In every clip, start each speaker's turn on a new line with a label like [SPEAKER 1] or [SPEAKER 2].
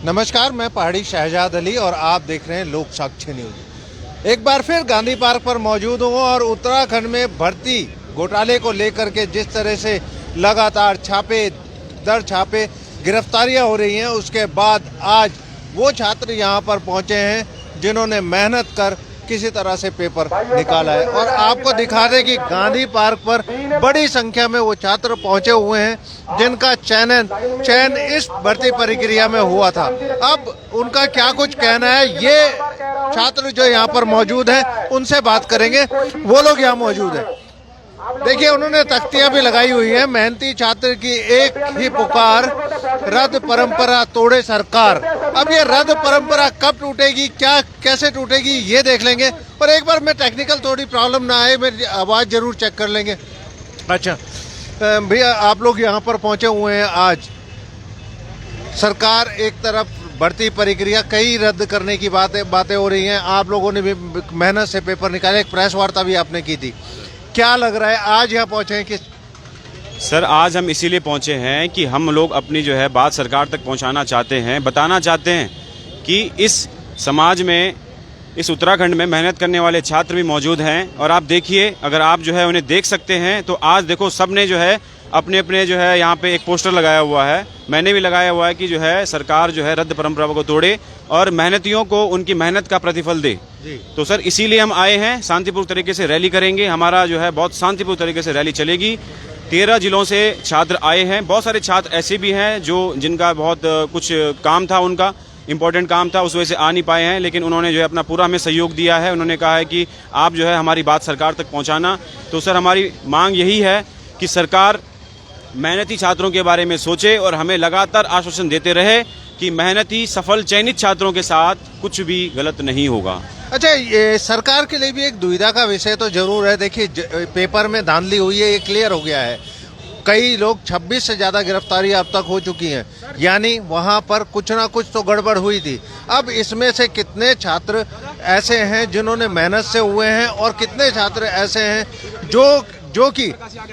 [SPEAKER 1] नमस्कार, मैं पहाड़ी शहजाद अली और आप देख रहे हैं लोक साक्षी न्यूज। एक बार फिर गांधी पार्क पर मौजूद हूँ और उत्तराखंड में भर्ती घोटाले को लेकर के जिस तरह से लगातार छापे दर छापे गिरफ्तारियां हो रही हैं, उसके बाद आज वो छात्र यहां पर पहुंचे हैं जिन्होंने मेहनत कर किसी तरह से पेपर निकाला है। और आपको दिखा दें कि गांधी पार्क पर बड़ी संख्या में वो छात्र पहुंचे हुए हैं जिनका चयन इस भर्ती प्रक्रिया में हुआ था। अब उनका क्या कुछ कहना है, ये छात्र जो यहाँ पर मौजूद हैं उनसे बात करेंगे। वो लोग यहाँ मौजूद हैं। देखिए, उन्होंने तख्तियां भी लगाई हुई हैं। मेहनती छात्र की एक ही पुकार, रद्द परंपरा तोड़े सरकार। अब ये रद्द परंपरा कब टूटेगी, क्या कैसे टूटेगी, ये देख लेंगे। पर एक बार मैं टेक्निकल थोड़ी प्रॉब्लम ना आए, मेरी आवाज़ जरूर चेक कर लेंगे। अच्छा भैया, आप लोग यहाँ पर पहुँचे हुए हैं आज। सरकार एक तरफ भर्ती प्रक्रिया कई रद्द करने की बातें हो रही हैं। आप लोगों ने भी मेहनत से पेपर निकाले, एक प्रेस वार्ता भी आपने की थी। क्या लग रहा है आज यहाँ पहुंचे हैं कि?
[SPEAKER 2] सर, आज हम इसीलिए पहुंचे हैं कि हम लोग अपनी जो है बात सरकार तक पहुंचाना चाहते हैं, बताना चाहते हैं कि इस समाज में, इस उत्तराखंड में मेहनत करने वाले छात्र भी मौजूद हैं। और आप देखिए, अगर आप जो है उन्हें देख सकते हैं तो आज देखो, सब ने जो है अपने अपने जो है यहाँ पे एक पोस्टर लगाया हुआ है। मैंने भी लगाया हुआ है कि जो है सरकार जो है रद्द परंपरा को तोड़े और मेहनतियों को उनकी मेहनत का प्रतिफल दे। तो सर, इसीलिए हम आए हैं। शांतिपूर्ण तरीके से रैली करेंगे। हमारा जो है बहुत शांतिपूर्ण तरीके से रैली चलेगी। 13 जिलों से छात्र आए हैं। बहुत सारे छात्र ऐसे भी हैं जिनका बहुत कुछ काम था, उनका इम्पोर्टेंट काम था, उस वजह से आ नहीं पाए हैं। लेकिन उन्होंने जो है अपना पूरा हमें सहयोग दिया है। उन्होंने कहा है कि आप जो है हमारी बात सरकार तक पहुँचाना। तो सर, हमारी मांग यही है कि सरकार मेहनती छात्रों के बारे में सोचे और हमें लगातार आश्वासन देते रहे कि मेहनती सफल चयनित छात्रों के साथ कुछ भी गलत नहीं होगा।
[SPEAKER 1] अच्छा, ये सरकार के लिए भी एक दुविधा का विषय तो जरूर है। देखिए, पेपर में धांधली हुई है, ये क्लियर हो गया है। कई लोग 26 से ज़्यादा गिरफ्तारी अब तक हो चुकी हैं, यानी वहाँ पर कुछ ना कुछ तो गड़बड़ हुई थी। अब इसमें से कितने छात्र ऐसे हैं जिन्होंने मेहनत से हुए हैं और कितने छात्र ऐसे हैं जो कि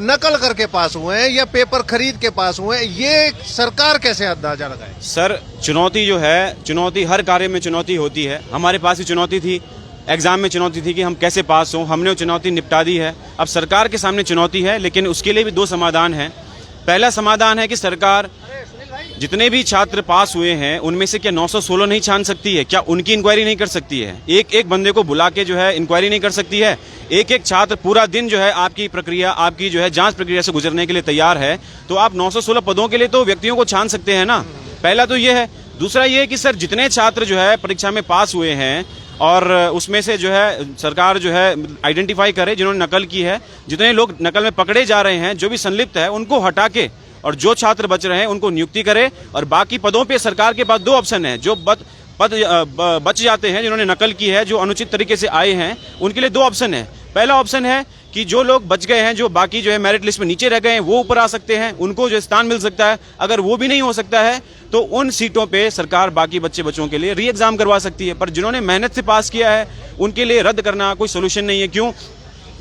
[SPEAKER 1] नकल करके पास हुए हैं या पेपर खरीद के पास हुए हैं, ये सरकार कैसे अंदाजा लगाए?
[SPEAKER 2] सर, चुनौती जो है, चुनौती हर कार्य में चुनौती होती है। हमारे पास भी चुनौती थी, एग्जाम में चुनौती थी कि हम कैसे पास हों। हमने वो चुनौती निपटा दी है। अब सरकार के सामने चुनौती है, लेकिन उसके लिए भी 2 समाधान हैं। पहला समाधान है कि सरकार जितने भी छात्र पास हुए हैं उनमें से क्या 916 नहीं छान सकती है? क्या उनकी इंक्वायरी नहीं कर सकती है? एक एक बंदे को बुला के जो है इंक्वायरी नहीं कर सकती है? एक एक छात्र पूरा दिन जो है आपकी प्रक्रिया, आपकी जो है जांच प्रक्रिया से गुजरने के लिए तैयार है, तो आप 916 पदों के लिए तो व्यक्तियों को छान सकते हैं ना। पहला तो ये है। दूसरा ये है कि सर, जितने छात्र जो है परीक्षा में पास हुए हैं और उसमें से जो है सरकार जो है आइडेंटिफाई करे जिन्होंने नकल की है, जितने लोग नकल में पकड़े जा रहे हैं, जो भी संलिप्त है, उनको हटा के और जो छात्र बच रहे हैं उनको नियुक्ति करे। और बाकी पदों पे सरकार के पास 2 ऑप्शन है। जो पद बच जाते हैं, जिन्होंने नकल की है, जो अनुचित तरीके से आए हैं, उनके लिए 2 ऑप्शन है। पहला ऑप्शन है कि जो लोग बच गए हैं, जो बाकी जो है मेरिट लिस्ट में नीचे रह गए हैं, वो ऊपर आ सकते हैं, उनको जो स्थान मिल सकता है। अगर वो भी नहीं हो सकता है तो उन सीटों पे सरकार बाकी बच्चों के लिए री एग्जाम करवा सकती है। पर जिन्होंने मेहनत से पास किया है उनके लिए रद्द करना कोई सोल्यूशन नहीं है। क्यों?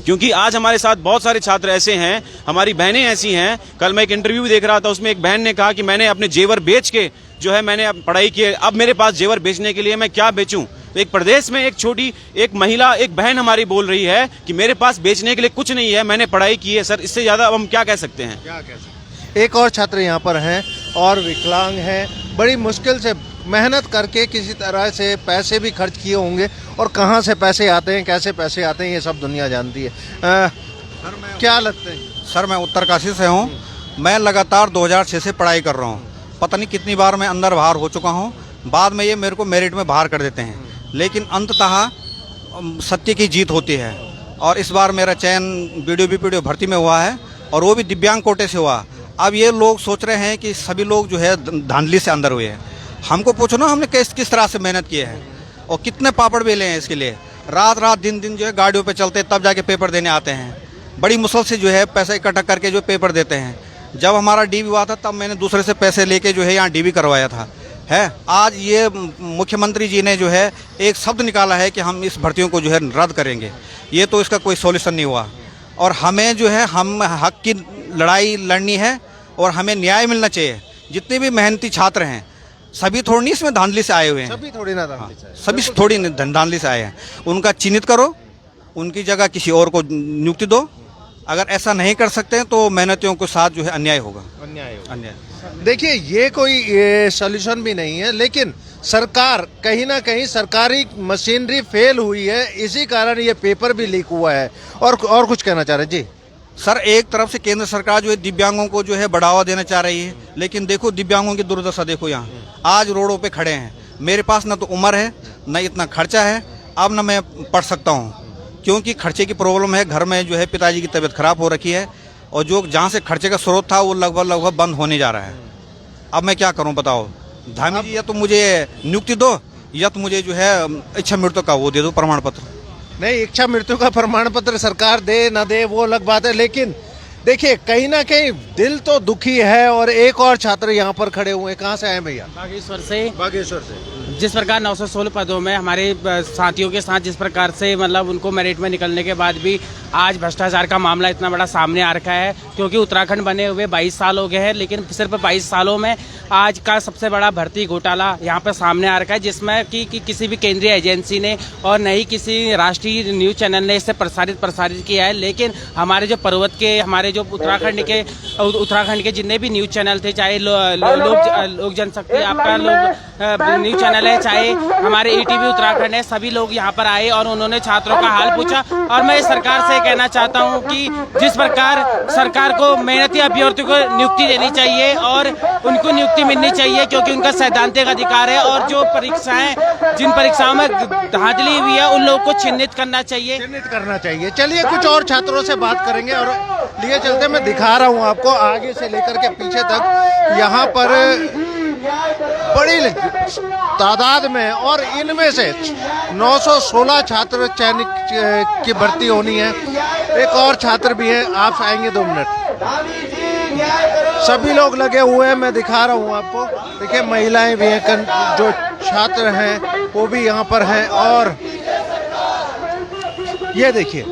[SPEAKER 2] क्योंकि आज हमारे साथ बहुत सारे छात्र ऐसे हैं, हमारी बहनें ऐसी हैं। कल मैं एक इंटरव्यू देख रहा था, उसमें एक बहन ने कहा कि मैंने अपने जेवर बेच के जो है मैंने पढ़ाई की है, अब मेरे पास जेवर बेचने के लिए मैं क्या बेचूं? तो एक प्रदेश में एक महिला, एक बहन हमारी बोल रही है कि मेरे पास बेचने के लिए कुछ नहीं है, मैंने पढ़ाई की है। सर, इससे ज्यादा अब हम क्या कह सकते हैं?
[SPEAKER 1] एक और छात्र यहाँ पर हैं और विकलांग हैं। बड़ी मुश्किल से मेहनत करके किसी तरह से पैसे भी खर्च किए होंगे, और कहाँ से पैसे आते हैं, कैसे पैसे आते हैं, ये सब दुनिया जानती है। क्या लगता है?
[SPEAKER 3] सर, मैं उत्तरकाशी से हूँ। मैं लगातार 2006 से पढ़ाई कर रहा हूँ। पता नहीं कितनी बार मैं अंदर बाहर हो चुका हूँ। बाद में ये मेरे को मेरिट में बाहर कर देते हैं, लेकिन अंततः सत्य की जीत होती है। और इस बार मेरा चयन BDO भर्ती में हुआ है, और वो भी दिव्यांग कोटे से हुआ। अब ये लोग सोच रहे हैं कि सभी लोग जो है धांधली से अंदर हुए हैं। हमको पूछो ना, हमने किस तरह से मेहनत की है और कितने पापड़ बेले हैं इसके लिए। रात दिन जो है गाड़ियों पे चलते, तब जाके पेपर देने आते हैं। बड़ी मुश्किल से जो है पैसा इकट्ठा करके जो पेपर देते हैं। जब हमारा DV हुआ था तब मैंने दूसरे से पैसे लेके जो है यहाँ DV करवाया था। आज ये मुख्यमंत्री जी ने जो है एक शब्द निकाला है कि हम इस भर्तियों को जो है रद्द करेंगे। ये तो इसका कोई सॉल्यूशन नहीं हुआ। और हमें जो है हम हक की लड़ाई लड़नी है और हमें न्याय मिलना चाहिए। जितने भी मेहनती छात्र हैं सभी थोड़ी नहीं इसमें धांधली से आए हुए हैं,
[SPEAKER 1] सभी थोड़ी ना धांधली से आए।
[SPEAKER 3] सभी थोड़ी धांधली से आए हैं। उनका चिन्हित करो, उनकी जगह किसी और को नियुक्ति दो। अगर ऐसा नहीं कर सकते हैं तो मेहनतियों के साथ जो है अन्याय होगा। अन्याय
[SPEAKER 1] देखिए ये कोई सॉल्यूशन भी नहीं है, लेकिन सरकार कहीं ना कहीं सरकारी मशीनरी फेल हुई है, इसी कारण ये पेपर भी लीक हुआ है। और कुछ कहना चाह रहे हैं जी?
[SPEAKER 3] सर, एक तरफ से केंद्र सरकार जो है दिव्यांगों को जो है बढ़ावा देना चाह रही है, लेकिन देखो दिव्यांगों की दुर्दशा देखो। यहाँ आज रोडों पे खड़े हैं, मेरे पास ना तो उम्र है, ना इतना खर्चा है, अब ना मैं पढ़ सकता हूँ क्योंकि खर्चे की प्रॉब्लम है। घर में जो है पिताजी की तबीयत खराब हो रखी है और जो जहाँ से खर्चे का स्रोत था वो लगभग बंद होने जा रहा है। अब मैं क्या करूँ बताओ धामी जी? या तो मुझे नियुक्ति दो या तो मुझे जो है इच्छा मृत्यु का वो दे दो प्रमाण पत्र।
[SPEAKER 1] नहीं, इच्छा मृत्यु का प्रमाण पत्र सरकार दे ना दे वो अलग बात है, लेकिन देखिए कहीं ना कहीं दिल तो दुखी है। और एक और छात्र यहाँ पर खड़े हुए हैं, कहाँ से आए भैया?
[SPEAKER 4] बागेश्वर से।
[SPEAKER 1] बागेश्वर से।
[SPEAKER 4] जिस प्रकार 916 पदों में हमारे साथियों के साथ जिस प्रकार से मतलब उनको मेरिट में निकलने के बाद भी आज भ्रष्टाचार का मामला इतना बड़ा सामने आ रखा है, क्योंकि उत्तराखंड बने हुए 22 साल हो गए हैं, लेकिन सिर्फ 22 सालों में आज का सबसे बड़ा भर्ती घोटाला यहाँ पर सामने आ रखा है, जिसमें कि किसी भी केंद्रीय एजेंसी ने और न ही किसी राष्ट्रीय न्यूज़ चैनल ने इसे प्रसारित किया है। लेकिन हमारे जो पर्वत के हमारे जो उत्तराखंड के जितने भी न्यूज़ चैनल थे, चाहे लोक जनशक्ति आपका न्यूज़ चैनल है, चाहे हमारे ईटीवी उत्तराखंड है, सभी लोग यहाँ पर आए और उन्होंने छात्रों का हाल पूछा। और मैं इस सरकार से कहना चाहता हूँ कि जिस प्रकार सरकार को मेहनती अभ्यर्थियों को नियुक्ति देनी चाहिए और उनको नियुक्ति मिलनी चाहिए, क्योंकि उनका सैद्धांतिक अधिकार है। और जो परीक्षाएं जिन परीक्षाओं में धांधली हुई है उन लोगों को चिन्हित करना चाहिए।
[SPEAKER 1] चलिए कुछ और छात्रों से बात करेंगे और लिए चलते। मैं दिखा रहा हूँ आपको आगे से लेकर के पीछे तक, यहाँ पर बड़ी तादाद में, और इनमें से 916 छात्र चयनित की भर्ती होनी है। एक और छात्र भी है, आप आएंगे 2 मिनट। सभी लोग लगे हुए हैं, मैं दिखा रहा हूँ आपको। देखिए महिलाएं भी हैं, जो छात्र हैं वो भी यहाँ पर हैं। और ये देखिए,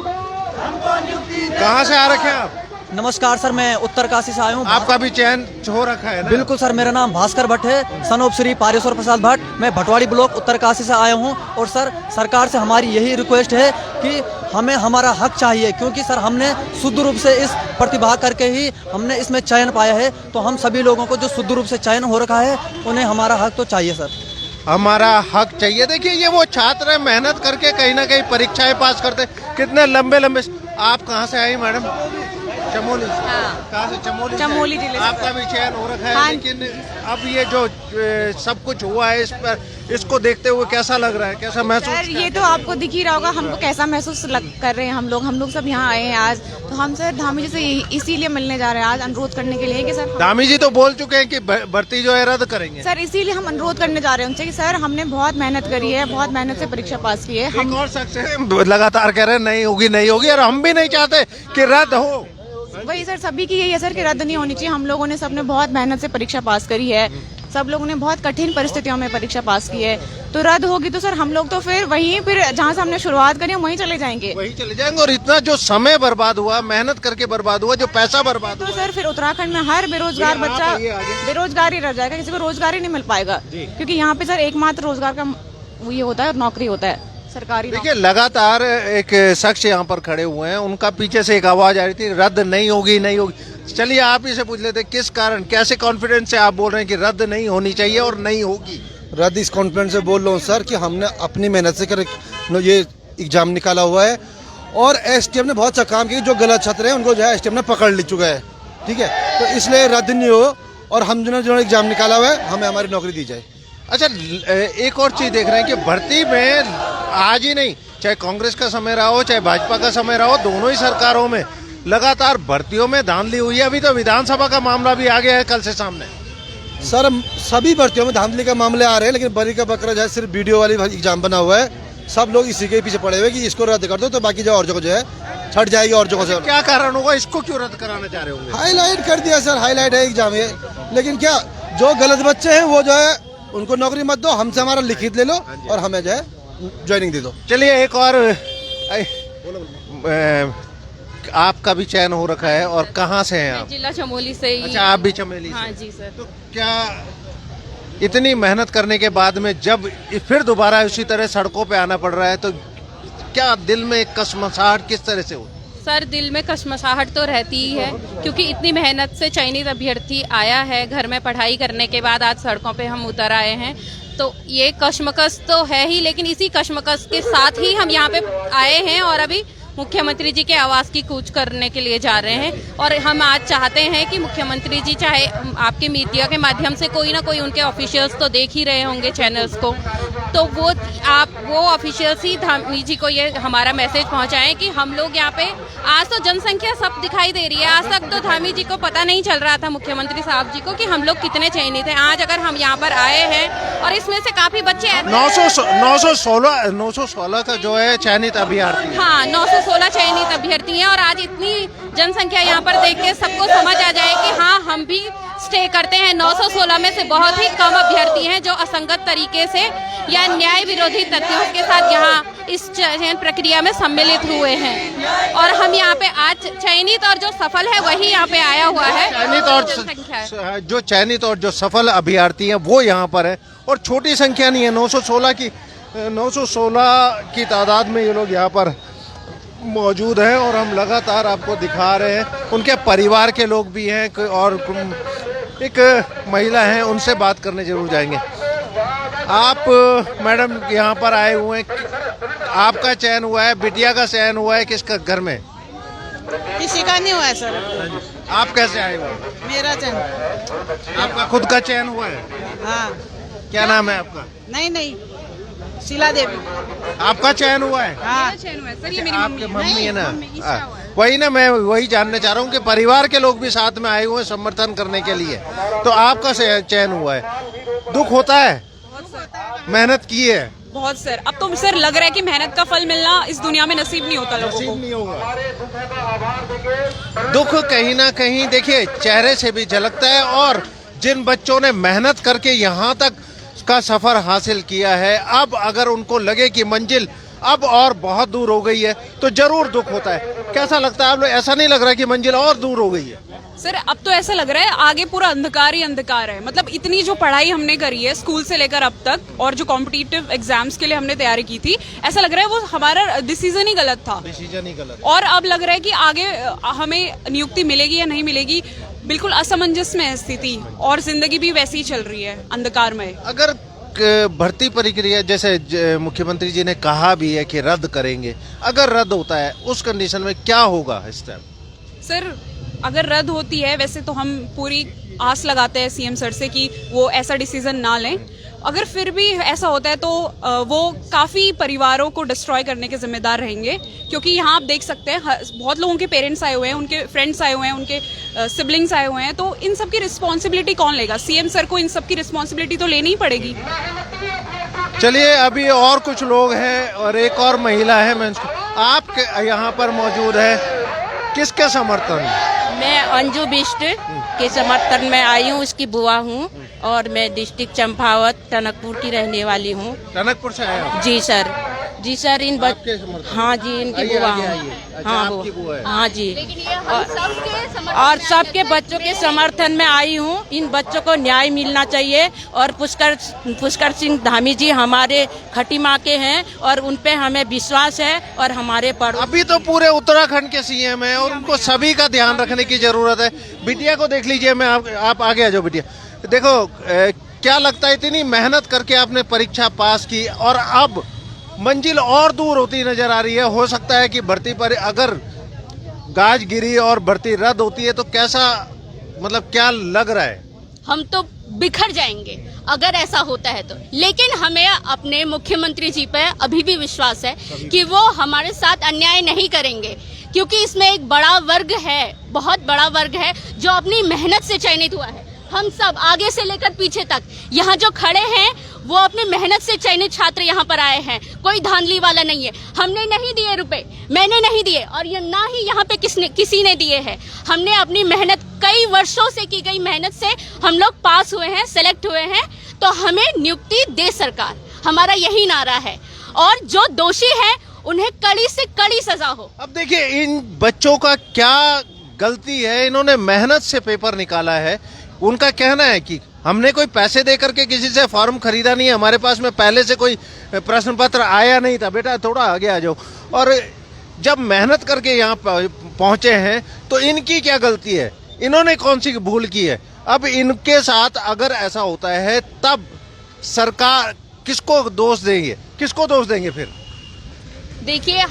[SPEAKER 1] कहाँ से आ रखे हैं आप?
[SPEAKER 5] नमस्कार सर, मैं उत्तरकाशी से आया हूँ।
[SPEAKER 1] आपका भी चयन हो रखा है ना?
[SPEAKER 5] बिल्कुल सर, मेरा नाम भास्कर भट्ट है, सन ऑफ श्री पारेश्वर प्रसाद भट्ट। मैं भटवाड़ी ब्लॉक उत्तरकाशी से आया हूँ। और सर सरकार से हमारी यही रिक्वेस्ट है कि हमें हमारा हक चाहिए, क्योंकि सर हमने शुद्ध रूप से इस प्रतिभा करके ही हमने इसमें चयन पाया है। तो हम सभी लोगों को जो शुद्ध रूप से चयन हो रखा है उन्हें हमारा हक तो चाहिए सर।
[SPEAKER 1] हमारा हक चाहिए। देखिए ये वो छात्र है, मेहनत करके कहीं ना कहीं परीक्षाएं पास करते। कितने लंबे आप कहाँ से आई मैडम? चमोली से। कहाँ से? चमोली जिले से। आपका भी चयन हो रखा है। हाँ। लेकिन अब ये जो सब कुछ हुआ है, इस पर इसको देखते हुए कैसा लग रहा है, कैसा महसूस?
[SPEAKER 6] सर ये तो आपको दिख ही रहा होगा हमको कैसा महसूस कर रहे हैं। हम लोग सब यहाँ आए हैं आज, तो हम सर धामी जी से इसीलिए मिलने जा रहे हैं आज, अनुरोध करने के लिए कि सर
[SPEAKER 1] धामी जी तो बोल चुके हैं कि भर्ती जो है रद्द करेंगे।
[SPEAKER 6] सर इसीलिए हम अनुरोध करने जा रहे हैं उनसे कि सर हमने बहुत मेहनत करी है, बहुत मेहनत से परीक्षा पास की है।
[SPEAKER 1] हम और शख्स लगातार कह रहे हैं नहीं होगी, और हम भी नहीं चाहते कि रद्द हो।
[SPEAKER 6] वही सर सभी की यही है सर कि रद्द नहीं होनी चाहिए। हम लोगों ने सबने बहुत मेहनत से परीक्षा पास करी है, सब लोगों ने बहुत कठिन परिस्थितियों में परीक्षा पास की है। तो रद्द होगी तो सर हम लोग तो फिर जहाँ से हमने शुरुआत करी वहीं चले जाएंगे।
[SPEAKER 1] और इतना जो समय बर्बाद हुआ, मेहनत करके बर्बाद हुआ, जो पैसा बर्बाद हुआ,
[SPEAKER 6] तो सर फिर उत्तराखंड में हर बेरोजगार बच्चा बेरोजगार ही रह जाएगा, किसी को रोजगार ही नहीं मिल पाएगा। क्योंकि यहाँ पे सर एकमात्र रोजगार का ये होता है, नौकरी होता है सरकारी।
[SPEAKER 1] देखिए लगातार एक शख्स यहाँ पर खड़े हुए हैं, उनका पीछे से एक आवाज आ रही थी रद्द नहीं होगी। चलिए आप ही से पूछ लेते, किस कारण, कैसे कॉन्फिडेंस से आप बोल रहे हैं कि रद्द नहीं होनी चाहिए और नहीं होगी?
[SPEAKER 7] रद्द इस कॉन्फिडेंस से बोल रहा हूँ सर कि हमने अपनी मेहनत से ये एग्जाम निकाला हुआ है और एसटीएफ ने बहुत अच्छा काम किया। जो गलत छात्र हैं उनको जो है एसटीएफ ने पकड़ ले चुका है, ठीक है। तो इसलिए रद्द नहीं हो और हम जो एग्जाम निकाला हुआ है हमें हमारी नौकरी दी जाए।
[SPEAKER 1] अच्छा एक और चीज देख रहे हैं कि भर्ती में आज ही नहीं, चाहे कांग्रेस का समय रहा हो चाहे भाजपा का समय रहा हो, दोनों ही सरकारों में लगातार भर्तियों में धांधली हुई है। अभी तो विधानसभा का मामला भी आ गया है कल से सामने।
[SPEAKER 7] सर सभी भर्तियों में धांधली का मामले आ रहे हैं, लेकिन बरी का बकरा जो है सिर्फ वीडियो वाली एग्जाम बना हुआ है। सब लोग इसी के पीछे पड़े हुए कि इसको रद्द कर दो तो बाकी जो और जगह जो है छट जाएगी और जगह से।
[SPEAKER 1] क्या कारण होगा, इसको क्यों रद्द कराना चाह रहे होंगे?
[SPEAKER 7] हाईलाइट कर दिया सर, हाईलाइट है एग्जाम ये। लेकिन क्या जो गलत बच्चे हैं वो जो है उनको नौकरी मत दो, हमसे हमारा लिखित ले लो और हमें जो है ज्वाइनिंग दे दो।
[SPEAKER 1] चलिए एक और आपका भी चयन हो रखा है और कहाँ से हैं आप?
[SPEAKER 8] जिला चमोली से ही।
[SPEAKER 1] अच्छा आप भी चमोली से?
[SPEAKER 8] हाँ जी सर।
[SPEAKER 1] तो क्या इतनी मेहनत करने के बाद में जब फिर दोबारा उसी तरह सड़कों पे आना पड़ रहा है तो क्या दिल में एक कसमसाहट किस तरह से हो?
[SPEAKER 8] सर दिल में कशमसाहट तो रहती ही है, क्योंकि इतनी मेहनत से चयनित अभ्यर्थी आया है, घर में पढ़ाई करने के बाद आज सड़कों पे हम उतर आए हैं, तो ये कशमकश तो है ही, लेकिन इसी कशमकश के साथ ही हम यहाँ पे आए हैं और अभी मुख्यमंत्री जी के आवास की कूच करने के लिए जा रहे हैं। और हम आज चाहते हैं कि मुख्यमंत्री जी, चाहे आपके मीडिया के माध्यम से कोई ना कोई उनके ऑफिशियल्स तो देख ही रहे होंगे चैनल्स को, तो वो ऑफिशियल्स ही धामी जी को ये हमारा मैसेज पहुंचाएं कि हम लोग यहाँ पे, आज तो जनसंख्या सब दिखाई दे रही है, आज तक तो धामी जी को पता नहीं चल रहा था, मुख्यमंत्री साहब जी को, कि हम लोग कितने चयनित हैं। आज अगर हम यहाँ पर आए हैं और इसमें से काफी बच्चे
[SPEAKER 1] 916 का जो है चयनित अभ्यर्थी,
[SPEAKER 8] हाँ 916 चयनित अभ्यर्थी हैं, और आज इतनी जनसंख्या यहाँ पर देख के सबको समझ आ जाए कि हाँ हम भी स्टे करते हैं। 916 में से बहुत ही कम अभ्यर्थी हैं जो असंगत तरीके से या न्याय विरोधी तथ्यों के साथ यहाँ इस चयन प्रक्रिया में सम्मिलित हुए हैं, और हम यहाँ पे आज चयनित और जो सफल है वही यहाँ पे आया हुआ है।
[SPEAKER 1] चयनित और जो सफल अभ्यर्थी हैं वो यहाँ पर है, और छोटी संख्या नहीं है, 916 की तादाद में ये लोग यहाँ पर मौजूद हैं, और हम लगातार आपको दिखा रहे हैं। उनके परिवार के लोग भी हैं और एक महिला हैं, उनसे बात करने जरूर जाएंगे। आप मैडम यहाँ पर आए हुए हैं, आपका चयन हुआ है, बिटिया का चयन हुआ है, किसका घर में?
[SPEAKER 9] किसी का नहीं हुआ है सर।
[SPEAKER 1] आप कैसे आए हुए?
[SPEAKER 9] मेरा चयन।
[SPEAKER 1] आपका खुद का चयन हुआ है?
[SPEAKER 9] हाँ।
[SPEAKER 1] क्या नाम है आपका?
[SPEAKER 9] नहीं, शीला देवी।
[SPEAKER 1] आपका चयन हुआ है?
[SPEAKER 9] हाँ।
[SPEAKER 8] सर ये
[SPEAKER 1] आपके मम्मी है ना? वही ना, मैं वही जानना चाह रहा हूँ कि परिवार के लोग भी साथ में आए हुए हैं समर्थन करने के लिए, तो आपका चयन हुआ है, दुख होता है? मेहनत की है
[SPEAKER 10] बहुत सर। अब तो सर लग रहा है कि मेहनत का फल मिलना इस दुनिया में नसीब नहीं होता लोगों को।
[SPEAKER 1] नहीं होगा। दुख कहीं ना कहीं देखिए चेहरे से भी झलकता है, और जिन बच्चों ने मेहनत करके यहाँ तक का सफर हासिल किया है, अब अगर उनको लगे कि मंजिल अब और बहुत दूर हो गई है तो जरूर दुख होता है। कैसा लगता है आप लोग? ऐसा नहीं लग रहा कि मंजिल और दूर हो गई है?
[SPEAKER 10] सर अब तो ऐसा लग रहा है आगे पूरा अंधकार ही अंधकार है। मतलब इतनी जो पढ़ाई हमने करी है स्कूल से लेकर अब तक, और जो कॉम्पिटिटिव एग्जाम्स के लिए हमने तैयारी की थी, ऐसा लग रहा है वो हमारा डिसीजन ही गलत था। और अब लग रहा है कि आगे हमें नियुक्ति मिलेगी या नहीं मिलेगी, बिल्कुल असमंजस में है स्थिति, और जिंदगी भी वैसी ही चल रही है अंधकार में।
[SPEAKER 1] अगर भर्ती प्रक्रिया जैसे मुख्यमंत्री जी ने कहा भी है कि रद्द करेंगे, अगर रद्द होता है उस कंडीशन में क्या होगा इस टाइम?
[SPEAKER 10] सर अगर रद्द होती है, वैसे तो हम पूरी आस लगाते हैं सीएम सर से कि वो ऐसा डिसीजन ना लें। अगर फिर भी ऐसा होता है तो वो काफ़ी परिवारों को डिस्ट्रॉय करने के जिम्मेदार रहेंगे, क्योंकि यहाँ आप देख सकते हैं बहुत लोगों के पेरेंट्स आए हुए हैं, उनके फ्रेंड्स आए हुए हैं, उनके सिबलिंग्स आए हुए हैं, तो इन सब की रिस्पॉन्सिबिलिटी कौन लेगा? सीएम सर को इन सब की रिस्पॉन्सिबिलिटी तो लेनी ही पड़ेगी।
[SPEAKER 1] चलिए अभी और कुछ लोग हैं और एक और महिला है, मैं आप यहाँ पर मौजूद है, किसके समर्थन?
[SPEAKER 11] मैं अंजू बिष्ट के समर्थन में आई हूँ, उसकी बुआ हूँ, और मैं डिस्ट्रिक्ट चंपावत टनकपुर की रहने वाली हूँ।
[SPEAKER 1] टनकपुर से आए?
[SPEAKER 11] जी सर, जी सर। इन हाँ जी, इनकी बुआ हूँ। हाँ वो, हाँ जी। और सबके बच्चों के समर्थन में आई हूँ। इन बच्चों को न्याय मिलना चाहिए, और पुष्कर सिंह धामी जी हमारे खटीमा के हैं, और उन पे हमें विश्वास है, और हमारे पर
[SPEAKER 1] अभी तो पूरे उत्तराखंड के सीएम हैं, और उनको सभी का ध्यान रखने की जरूरत है। बिटिया को देख लीजिए, मैं आप आगे आ जाओ बिटिया। देखो क्या लगता है, इतनी मेहनत करके आपने परीक्षा पास की और अब मंजिल और दूर होती नजर आ रही है। हो सकता है कि भर्ती पर अगर गाज गिरी और भर्ती रद्द होती है तो कैसा, मतलब क्या लग रहा है?
[SPEAKER 12] हम तो बिखर जाएंगे अगर ऐसा होता है तो, लेकिन हमें अपने मुख्यमंत्री जी पर अभी भी विश्वास है कि वो हमारे साथ अन्याय नहीं करेंगे, क्योंकि इसमें एक बड़ा वर्ग है, बहुत बड़ा वर्ग है जो अपनी मेहनत से चयनित हुआ है। हम सब आगे से लेकर पीछे तक यहाँ जो खड़े हैं वो अपनी मेहनत से चयनित छात्र यहाँ पर आए हैं, कोई धांधली वाला नहीं है। हमने नहीं दिए रुपए, मैंने नहीं दिए, और ये ना ही यहाँ पे किसी ने दिए हैं। हमने अपनी मेहनत, कई वर्षों से की गई मेहनत से हम लोग पास हुए हैं, सेलेक्ट हुए हैं, तो हमें नियुक्ति दे सरकार, हमारा यही नारा है। और जो दोषी है उन्हें कड़ी से कड़ी सजा हो।
[SPEAKER 1] अब देखिए इन बच्चों का क्या गलती है, इन्होंने मेहनत से पेपर निकाला है। उनका कहना है कि हमने कोई पैसे दे करके किसी से फॉर्म खरीदा नहीं है, हमारे पास में पहले से कोई प्रश्न पत्र आया नहीं था। बेटा थोड़ा आगे आ जाओ। और जब मेहनत करके यहाँ पहुंचे हैं तो इनकी क्या गलती है, इन्होंने कौन सी भूल की है? अब इनके साथ अगर ऐसा होता है तब सरकार किसको दोष देंगे, किसको दोष देंगे फिर?
[SPEAKER 12] देखिए,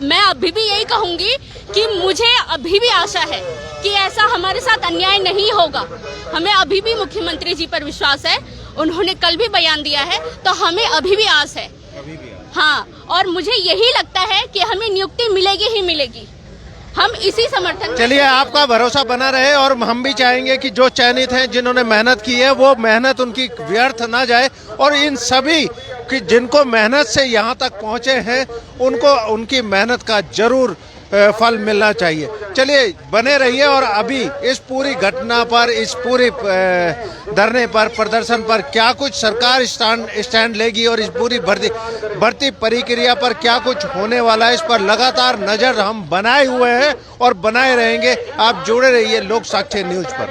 [SPEAKER 12] मैं अभी भी यही कहूंगी कि मुझे अभी भी आशा है कि ऐसा हमारे साथ अन्याय नहीं होगा। हमें अभी भी मुख्यमंत्री जी पर विश्वास है, उन्होंने कल भी बयान दिया है, तो हमें अभी भी आस है। हाँ, और मुझे यही लगता है कि हमें नियुक्ति मिलेगी ही मिलेगी। हम इसी समर्थन।
[SPEAKER 1] चलिए, आपका भरोसा बना रहे और हम भी चाहेंगे कि जो चयनित हैं, जिन्होंने मेहनत की है, वो मेहनत उनकी व्यर्थ ना जाए और इन सभी कि जिनको मेहनत से यहाँ तक पहुँचे हैं उनको उनकी मेहनत का जरूर फल मिलना चाहिए। चलिए, बने रहिए और अभी इस पूरी घटना पर, इस पूरी धरने पर, प्रदर्शन पर क्या कुछ सरकार स्टैंड लेगी और इस पूरी भर्ती प्रक्रिया पर क्या कुछ होने वाला है, इस पर लगातार नजर हम बनाए हुए हैं और बनाए रहेंगे। आप जुड़े रहिए लोक साक्षी न्यूज पर।